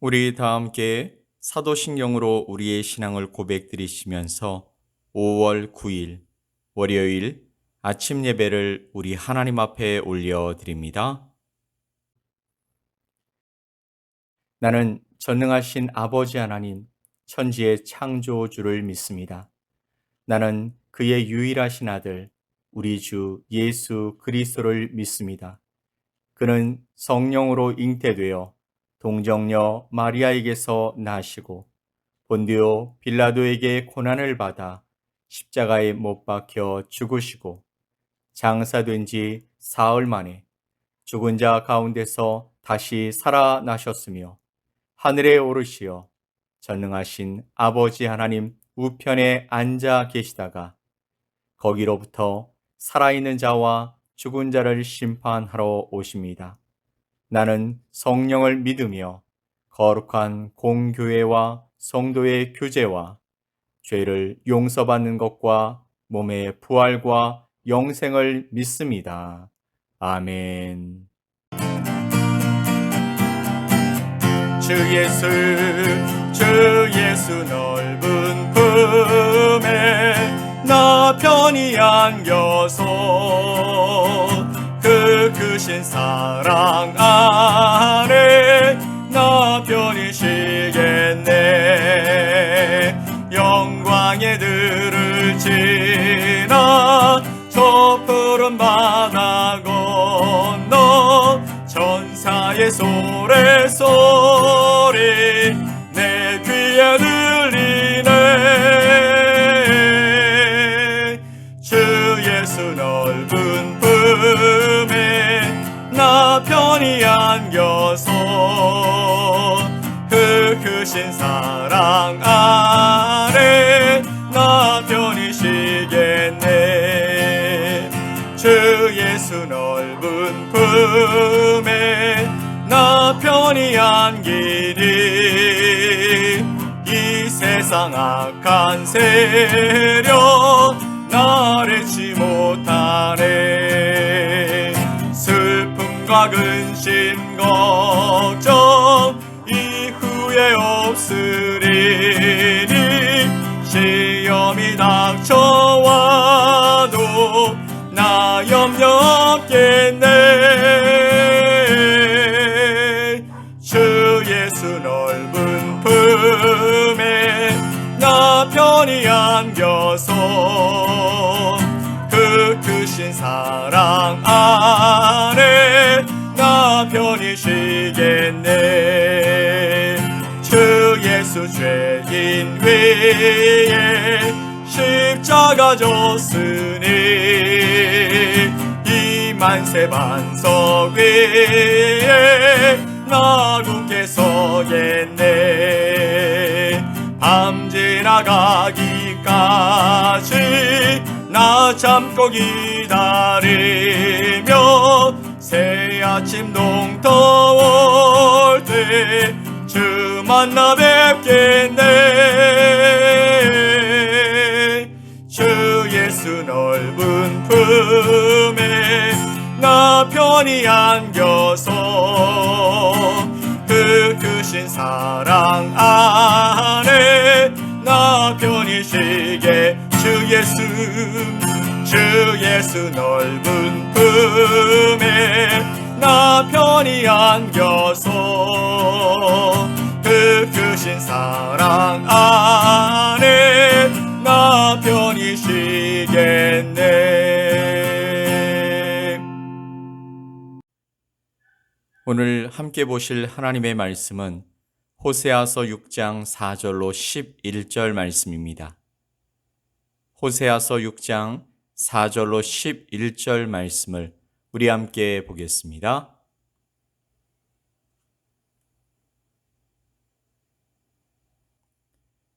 우리 다 함께 사도신경으로 우리의 신앙을 고백드리시면서 5월 9일 월요일 아침 예배를 우리 하나님 앞에 올려드립니다. 나는 전능하신 아버지 하나님, 천지의 창조주를 믿습니다. 나는 그의 유일하신 아들, 우리 주 예수 그리스도를 믿습니다. 그는 성령으로 잉태되어 동정녀 마리아에게서 나시고 본디오 빌라도에게 고난을 받아 십자가에 못 박혀 죽으시고 장사된 지 사흘 만에 죽은 자 가운데서 다시 살아나셨으며 하늘에 오르시어 전능하신 아버지 하나님 우편에 앉아 계시다가 거기로부터 살아있는 자와 죽은 자를 심판하러 오십니다. 나는 성령을 믿으며 거룩한 공교회와 성도의 교제와 죄를 용서받는 것과 몸의 부활과 영생을 믿습니다. 아멘. 주 예수 넓은 품에 나 편히 안겨서 그 크신 사랑 안에 나 편히 쉬겠네. 영광의 들을 지나 저 푸른 바다 건너 천사의 소리 내 귀에 들리네. 주 예수 넓은 품에 나 편히 안겨서 그 크신 사랑 안에 나 편히 쉬겠네. 주 예수 넓은 품에 나 편히 안기리. 이 세상 악한 세력 나를 못하네. 슬픔과 근심 걱정 이후에 없으리니 시험이 닥쳐와도 나 염려 없겠네. 주 예수 넓은 품에 나 편히 안겨서 그 크신 사랑 안에 나 편히 쉬겠네. 주 예수 죄인 위에 십자가 졌으니 이 만세 반석 위에 나 굳게 서겠네. 밤 지나가기까지 나 참고 기다리며 새 아침 동터올 때 주 만나 뵙겠네. 주 예수 넓은 품에 나 편히 안겨서 그 크신 사랑 안에 나 편히 쉬게. 주 예수 넓은 품에 나 편히 안겨서 그 크신 사랑 안에 나 편히 쉬겠네. 오늘 함께 보실 하나님의 말씀은 호세아서 6장 4절로 11절 말씀입니다. 호세아서 6장 4절로 11절 말씀을 우리 함께 보겠습니다.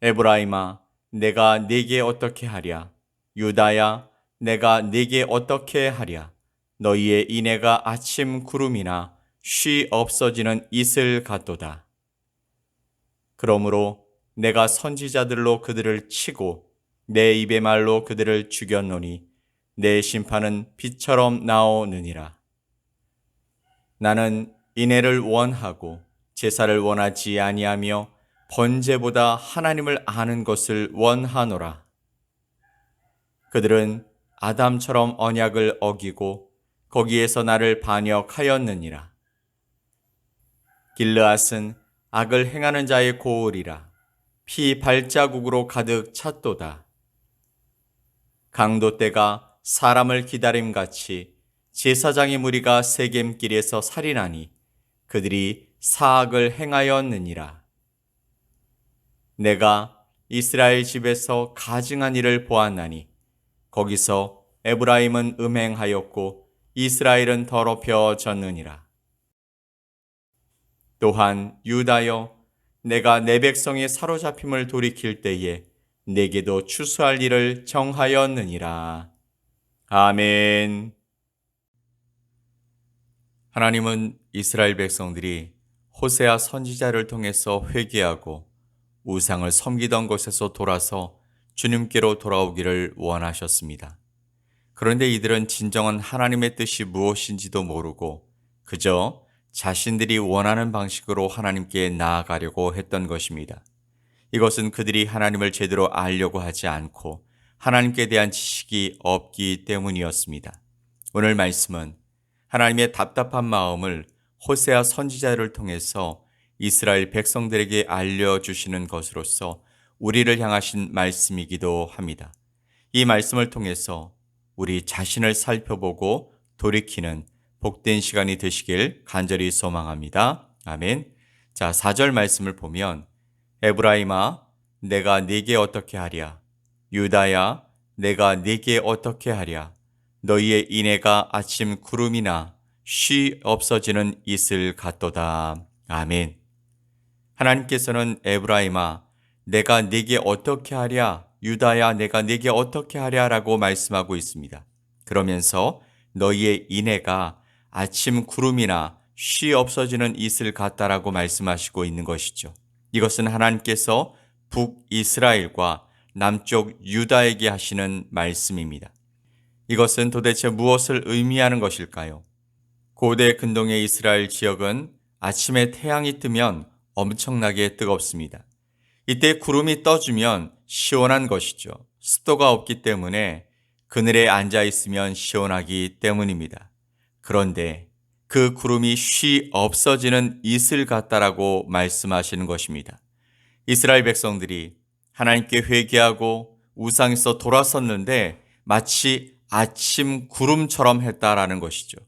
에브라임아, 내가 네게 어떻게 하랴? 유다야, 내가 네게 어떻게 하랴? 너희의 인애가 아침 구름이나 쉬 없어지는 이슬 같도다. 그러므로 내가 선지자들로 그들을 치고 내 입의 말로 그들을 죽였노니 내 심판은 빛처럼 나오느니라. 나는 인애를 원하고 제사를 원하지 아니하며 번제보다 하나님을 아는 것을 원하노라. 그들은 아담처럼 언약을 어기고 거기에서 나를 반역하였느니라. 길르앗은 악을 행하는 자의 고을이라. 피 발자국으로 가득 찼도다. 강도 때가 사람을 기다림같이 제사장의 무리가 세겜길에서 살인하니 그들이 사악을 행하였느니라. 내가 이스라엘 집에서 가증한 일을 보았나니 거기서 에브라임은 음행하였고 이스라엘은 더럽혀졌느니라. 또한 유다여, 내가 내 백성의 사로잡힘을 돌이킬 때에 내게도 추수할 일을 정하였느니라. 아멘. 하나님은 이스라엘 백성들이 호세아 선지자를 통해서 회개하고 우상을 섬기던 곳에서 돌아서 주님께로 돌아오기를 원하셨습니다. 그런데 이들은 진정한 하나님의 뜻이 무엇인지도 모르고 그저 자신들이 원하는 방식으로 하나님께 나아가려고 했던 것입니다. 이것은 그들이 하나님을 제대로 알려고 하지 않고 하나님께 대한 지식이 없기 때문이었습니다. 오늘 말씀은 하나님의 답답한 마음을 호세아 선지자를 통해서 이스라엘 백성들에게 알려주시는 것으로서 우리를 향하신 말씀이기도 합니다. 이 말씀을 통해서 우리 자신을 살펴보고 돌이키는 복된 시간이 되시길 간절히 소망합니다. 아멘. 자, 4절 말씀을 보면 에브라임아, 내가 네게 어떻게 하랴? 유다야, 내가 네게 어떻게 하랴? 너희의 인애가 아침 구름이나 쉬 없어지는 이슬 같도다. 아멘. 하나님께서는 에브라임아, 내가 네게 어떻게 하랴? 유다야, 내가 네게 어떻게 하랴? 라고 말씀하고 있습니다. 그러면서 너희의 인애가 아침 구름이나 쉬 없어지는 이슬 같다라고 말씀하시고 있는 것이죠. 이것은 하나님께서 북이스라엘과 남쪽 유다에게 하시는 말씀입니다. 이것은 도대체 무엇을 의미하는 것일까요? 고대 근동의 이스라엘 지역은 아침에 태양이 뜨면 엄청나게 뜨겁습니다. 이때 구름이 떠주면 시원한 것이죠. 습도가 없기 때문에 그늘에 앉아 있으면 시원하기 때문입니다. 그런데 그 구름이 쉬 없어지는 이슬 같다라고 말씀하시는 것입니다. 이스라엘 백성들이 하나님께 회개하고 우상에서 돌아섰는데 마치 아침 구름처럼 했다라는 것이죠.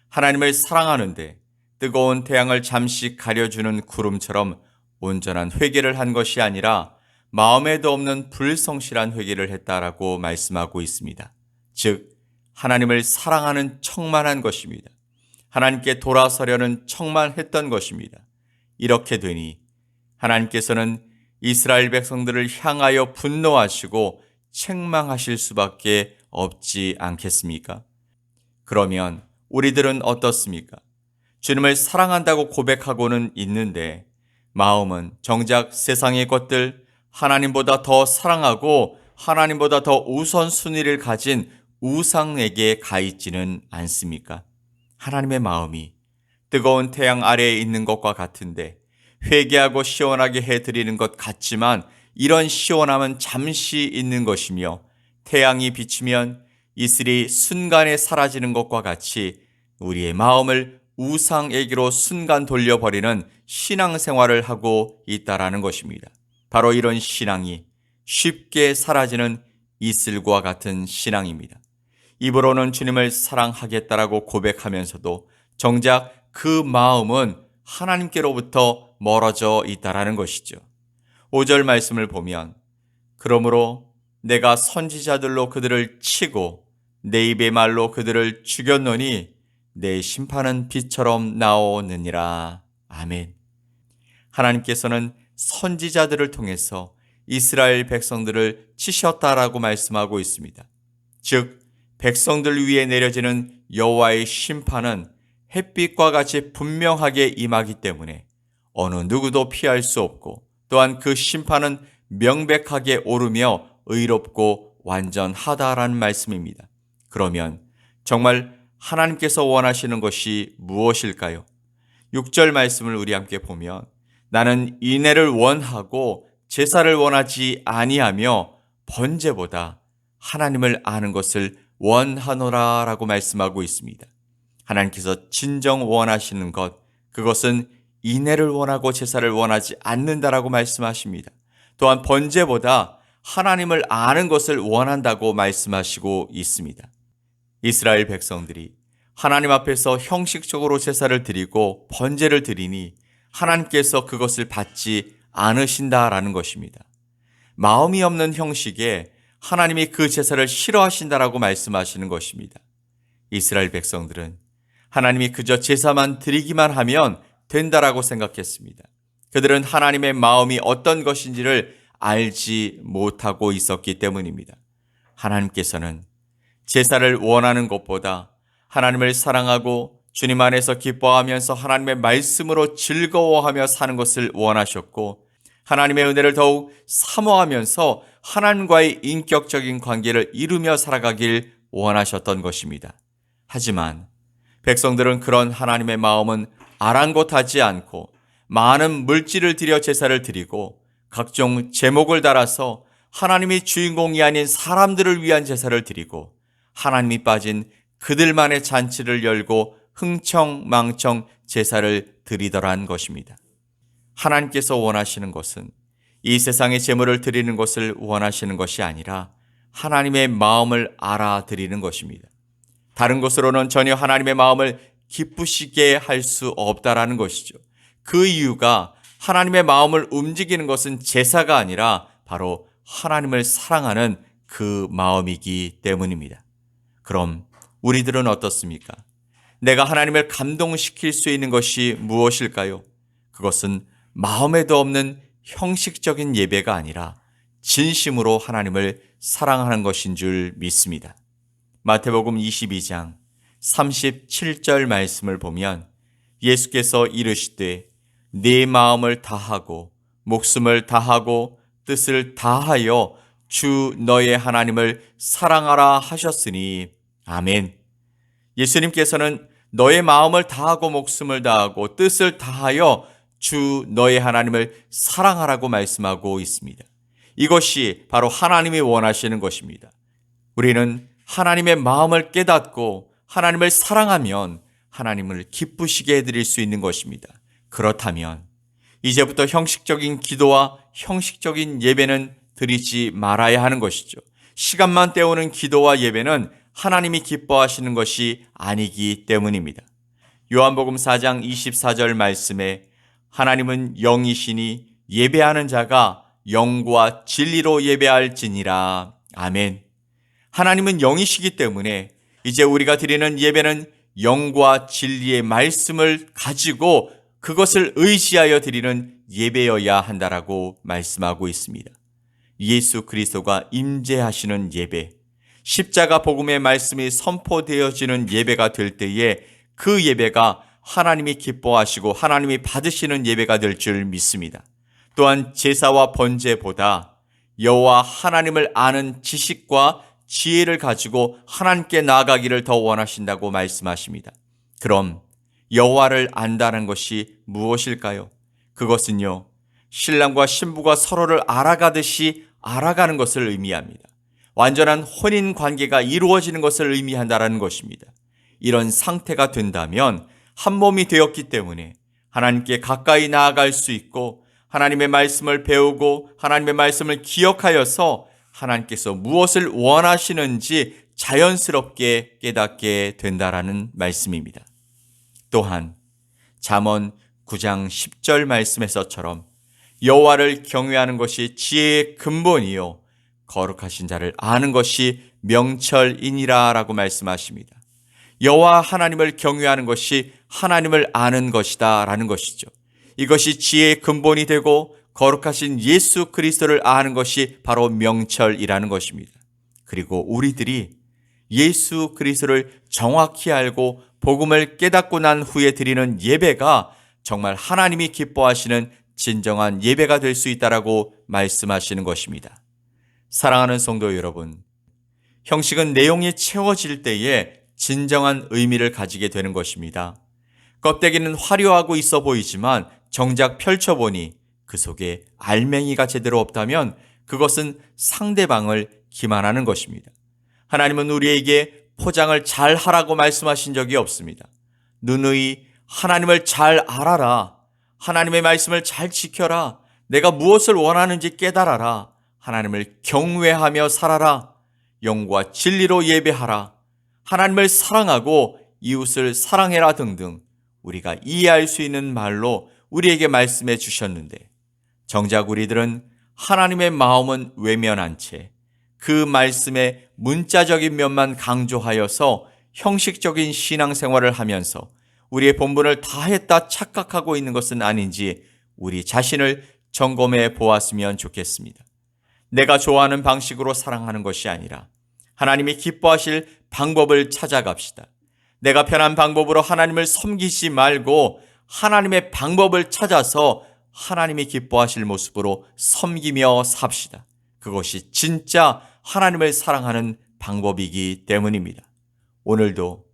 하나님을 사랑하는데 뜨거운 태양을 잠시 가려주는 구름처럼 온전한 회개를 한 것이 아니라 마음에도 없는 불성실한 회개를 했다라고 말씀하고 있습니다. 즉 하나님을 사랑하는 척만한 것입니다. 하나님께 돌아서려는 척만 했던 것입니다. 이렇게 되니 하나님께서는 이스라엘 백성들을 향하여 분노하시고 책망하실 수밖에 없지 않겠습니까? 그러면 우리들은 어떻습니까? 주님을 사랑한다고 고백하고는 있는데 마음은 정작 세상의 것들, 하나님보다 더 사랑하고 하나님보다 더 우선순위를 가진 우상에게 가 있지는 않습니까? 하나님의 마음이 뜨거운 태양 아래에 있는 것과 같은데 회개하고 시원하게 해드리는 것 같지만 이런 시원함은 잠시 있는 것이며 태양이 비치면 이슬이 순간에 사라지는 것과 같이 우리의 마음을 우상에게로 순간 돌려버리는 신앙생활을 하고 있다라는 것입니다. 바로 이런 신앙이 쉽게 사라지는 이슬과 같은 신앙입니다. 입으로는 주님을 사랑하겠다라고 고백하면서도 정작 그 마음은 하나님께로부터 멀어져 있다라는 것이죠. 5절 말씀을 보면 그러므로 내가 선지자들로 그들을 치고 내 입의 말로 그들을 죽였노니 내 심판은 빛처럼 나오느니라. 아멘. 하나님께서는 선지자들을 통해서 이스라엘 백성들을 치셨다라고 말씀하고 있습니다. 즉 백성들 위에 내려지는 여호와의 심판은 햇빛과 같이 분명하게 임하기 때문에 어느 누구도 피할 수 없고 또한 그 심판은 명백하게 오르며 의롭고 완전하다라는 말씀입니다. 그러면 정말 하나님께서 원하시는 것이 무엇일까요? 6절 말씀을 우리 함께 보면 나는 인애를 원하고 제사를 원하지 아니하며 번제보다 하나님을 아는 것을 원하노라 라고 말씀하고 있습니다. 하나님께서 진정 원하시는 것, 그것은 인애를 원하고 제사를 원하지 않는다라고 말씀하십니다. 또한 번제보다 하나님을 아는 것을 원한다고 말씀하시고 있습니다. 이스라엘 백성들이 하나님 앞에서 형식적으로 제사를 드리고 번제를 드리니 하나님께서 그것을 받지 않으신다라는 것입니다. 마음이 없는 형식에 하나님이 그 제사를 싫어하신다라고 말씀하시는 것입니다. 이스라엘 백성들은 하나님이 그저 제사만 드리기만 하면 된다라고 생각했습니다. 그들은 하나님의 마음이 어떤 것인지를 알지 못하고 있었기 때문입니다. 하나님께서는 제사를 원하는 것보다 하나님을 사랑하고 주님 안에서 기뻐하면서 하나님의 말씀으로 즐거워하며 사는 것을 원하셨고, 하나님의 은혜를 더욱 사모하면서 하나님과의 인격적인 관계를 이루며 살아가길 원하셨던 것입니다. 하지만 백성들은 그런 하나님의 마음은 아랑곳하지 않고 많은 물질을 들여 제사를 드리고 각종 제목을 달아서 하나님이 주인공이 아닌 사람들을 위한 제사를 드리고 하나님이 빠진 그들만의 잔치를 열고 흥청망청 제사를 드리더란 것입니다. 하나님께서 원하시는 것은 이 세상의 제물을 드리는 것을 원하시는 것이 아니라 하나님의 마음을 알아드리는 것입니다. 다른 것으로는 전혀 하나님의 마음을 기쁘시게 할 수 없다라는 것이죠. 그 이유가 하나님의 마음을 움직이는 것은 제사가 아니라 바로 하나님을 사랑하는 그 마음이기 때문입니다. 그럼 우리들은 어떻습니까? 내가 하나님을 감동시킬 수 있는 것이 무엇일까요? 그것은 마음에도 없는 형식적인 예배가 아니라 진심으로 하나님을 사랑하는 것인 줄 믿습니다. 마태복음 22장 37절 말씀을 보면 예수께서 이르시되 네 마음을 다하고 목숨을 다하고 뜻을 다하여 주 너의 하나님을 사랑하라 하셨으니 아멘. 예수님께서는 너의 마음을 다하고 목숨을 다하고 뜻을 다하여 주 너의 하나님을 사랑하라고 말씀하고 있습니다. 이것이 바로 하나님이 원하시는 것입니다. 우리는 하나님의 마음을 깨닫고 하나님을 사랑하면 하나님을 기쁘시게 해드릴 수 있는 것입니다. 그렇다면 이제부터 형식적인 기도와 형식적인 예배는 드리지 말아야 하는 것이죠. 시간만 때우는 기도와 예배는 하나님이 기뻐하시는 것이 아니기 때문입니다. 요한복음 4장 24절 말씀에 하나님은 영이시니 예배하는 자가 영과 진리로 예배할지니라. 아멘. 하나님은 영이시기 때문에 이제 우리가 드리는 예배는 영과 진리의 말씀을 가지고 그것을 의지하여 드리는 예배여야 한다라고 말씀하고 있습니다. 예수 그리스도가 임재하시는 예배, 십자가 복음의 말씀이 선포되어지는 예배가 될 때에 그 예배가 하나님이 기뻐하시고 하나님이 받으시는 예배가 될 줄 믿습니다. 또한 제사와 번제보다 여호와 하나님을 아는 지식과 지혜를 가지고 하나님께 나아가기를 더 원하신다고 말씀하십니다. 그럼 여호와를 안다는 것이 무엇일까요? 그것은요, 신랑과 신부가 서로를 알아가듯이 알아가는 것을 의미합니다. 완전한 혼인 관계가 이루어지는 것을 의미한다는 것입니다. 이런 상태가 된다면 한 몸이 되었기 때문에 하나님께 가까이 나아갈 수 있고 하나님의 말씀을 배우고 하나님의 말씀을 기억하여서 하나님께서 무엇을 원하시는지 자연스럽게 깨닫게 된다라는 말씀입니다. 또한 잠언 9장 10절 말씀에서처럼 여호와를 경외하는 것이 지혜의 근본이요 거룩하신 자를 아는 것이 명철이니라 라고 말씀하십니다. 여호와 하나님을 경외하는 것이 하나님을 아는 것이다 라는 것이죠. 이것이 지혜의 근본이 되고 거룩하신 예수 그리스도를 아는 것이 바로 명철이라는 것입니다. 그리고 우리들이 예수 그리스도를 정확히 알고 복음을 깨닫고 난 후에 드리는 예배가 정말 하나님이 기뻐하시는 진정한 예배가 될 수 있다라고 말씀하시는 것입니다. 사랑하는 성도 여러분, 형식은 내용이 채워질 때에 진정한 의미를 가지게 되는 것입니다. 껍데기는 화려하고 있어 보이지만 정작 펼쳐보니 그 속에 알맹이가 제대로 없다면 그것은 상대방을 기만하는 것입니다. 하나님은 우리에게 포장을 잘 하라고 말씀하신 적이 없습니다. 누누이 하나님을 잘 알아라. 하나님의 말씀을 잘 지켜라. 내가 무엇을 원하는지 깨달아라. 하나님을 경외하며 살아라. 영과 진리로 예배하라. 하나님을 사랑하고 이웃을 사랑해라 등등 우리가 이해할 수 있는 말로 우리에게 말씀해 주셨는데 정작 우리들은 하나님의 마음은 외면한 채 그 말씀의 문자적인 면만 강조하여서 형식적인 신앙생활을 하면서 우리의 본분을 다했다 착각하고 있는 것은 아닌지 우리 자신을 점검해 보았으면 좋겠습니다. 내가 좋아하는 방식으로 사랑하는 것이 아니라 하나님이 기뻐하실 방법을 찾아갑시다. 내가 편한 방법으로 하나님을 섬기지 말고 하나님의 방법을 찾아서 하나님이 기뻐하실 모습으로 섬기며 삽시다. 그것이 진짜 하나님을 사랑하는 방법이기 때문입니다. 오늘도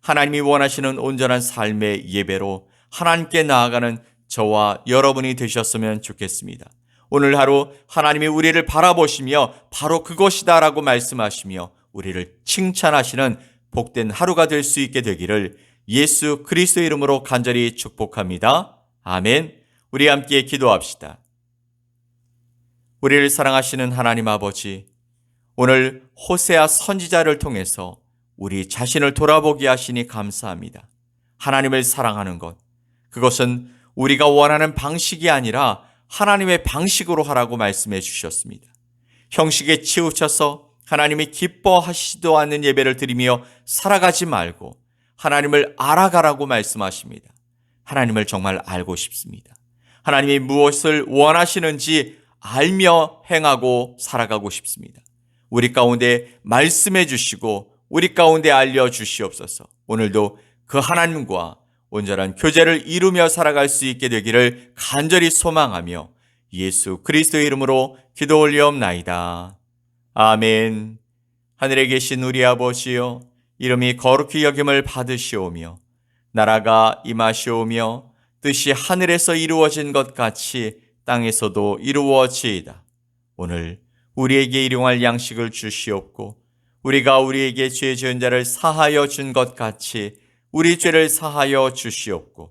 하나님이 원하시는 온전한 삶의 예배로 하나님께 나아가는 저와 여러분이 되셨으면 좋겠습니다. 오늘 하루 하나님이 우리를 바라보시며 바로 그것이다라고 말씀하시며 우리를 칭찬하시는 복된 하루가 될 수 있게 되기를 예수 그리스도의 이름으로 간절히 축복합니다. 아멘. 우리 함께 기도합시다. 우리를 사랑하시는 하나님 아버지, 오늘 호세아 선지자를 통해서 우리 자신을 돌아보게 하시니 감사합니다. 하나님을 사랑하는 것, 그것은 우리가 원하는 방식이 아니라 하나님의 방식으로 하라고 말씀해 주셨습니다. 형식에 치우쳐서 하나님이 기뻐하시지도 않는 예배를 드리며 살아가지 말고 하나님을 알아가라고 말씀하십니다. 하나님을 정말 알고 싶습니다. 하나님이 무엇을 원하시는지 알며 행하고 살아가고 싶습니다. 우리 가운데 말씀해 주시고 우리 가운데 알려주시옵소서. 오늘도 그 하나님과 온전한 교제를 이루며 살아갈 수 있게 되기를 간절히 소망하며 예수 그리스도의 이름으로 기도 올리옵나이다. 아멘. 하늘에 계신 우리 아버지여, 이름이 거룩히 여김을 받으시오며 나라가 임하시오며 뜻이 하늘에서 이루어진 것 같이 땅에서도 이루어지이다. 오늘 우리에게 일용할 양식을 주시옵고 우리가 우리에게 죄 지은 자를 사하여 준 것 같이 우리 죄를 사하여 주시옵고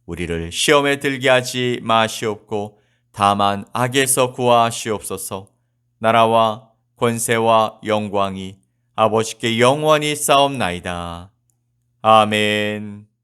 우리를 시험에 들게 하지 마시옵고 다만 악에서 구하시옵소서. 나라와 권세와 영광이 아버지께 영원히 쌓옵나이다. 아멘.